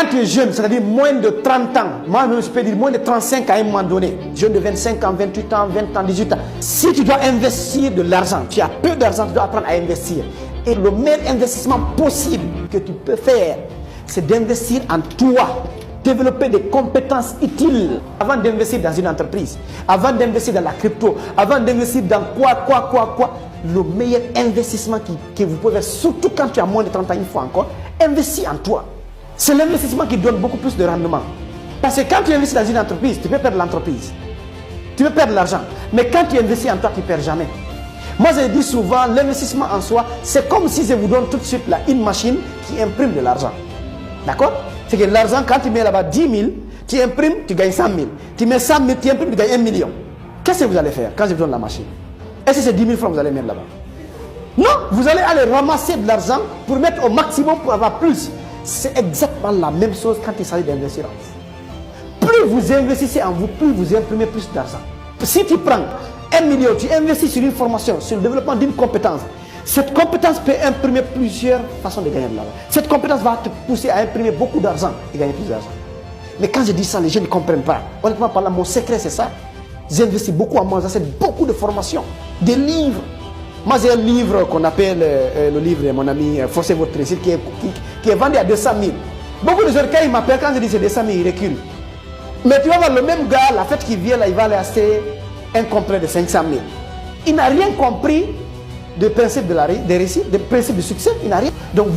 Quand tu es jeune, c'est-à-dire moins de 30 ans, moi-même je peux dire moins de 35 à un moment donné, jeune de 25 ans, 28 ans, 20 ans, 18 ans, si tu dois investir de l'argent, tu as peu d'argent, tu dois apprendre à investir. Et le meilleur investissement possible que tu peux faire, c'est d'investir en toi, développer des compétences utiles avant d'investir dans une entreprise, avant d'investir dans la crypto, avant d'investir dans quoi. Le meilleur investissement que vous pouvez faire, surtout quand tu as moins de 30 ans, une fois encore, investir en toi. C'est l'investissement qui donne beaucoup plus de rendement. Parce que quand tu investis dans une entreprise, tu peux perdre l'entreprise. Tu peux perdre l'argent. Mais quand tu investis en toi, tu ne perds jamais. Moi, je dis souvent, l'investissement en soi, c'est comme si je vous donne tout de suite là, une machine qui imprime de l'argent. D'accord? C'est que l'argent, quand tu mets là-bas 10 000, tu imprimes, tu gagnes 100 000. Tu mets 100 000, tu imprimes, tu gagnes 1 million. Qu'est-ce que vous allez faire quand je vous donne la machine? Est-ce que c'est 10 000 francs que vous allez mettre là-bas? Non, vous allez aller ramasser de l'argent pour mettre au maximum pour avoir plus. C'est exactement la même chose quand il s'agit d'investir en vous. Plus vous investissez en vous, plus vous imprimez plus d'argent. Si tu prends 1 million, tu investis sur une formation, sur le développement d'une compétence, cette compétence peut imprimer plusieurs façons de gagner de l'argent. Cette compétence va te pousser à imprimer beaucoup d'argent et gagner plus d'argent. Mais quand je dis ça, les gens ne comprennent pas. Honnêtement parlant, mon secret c'est ça. J'investis beaucoup en moi, j'achète beaucoup de formations, des livres. Moi j'ai un livre qu'on appelle le livre de mon ami Forcez votre réussite qui est vendu à 200 000. Beaucoup de gens quand ils m'appellent, quand je dis c'est 200 000, ils reculent. Mais tu vas voir le même gars, la fête qui vient là, il va aller acheter un complet de 500 000. Il n'a rien compris des principes de la réussite, des principes du succès, il n'a rien. Donc,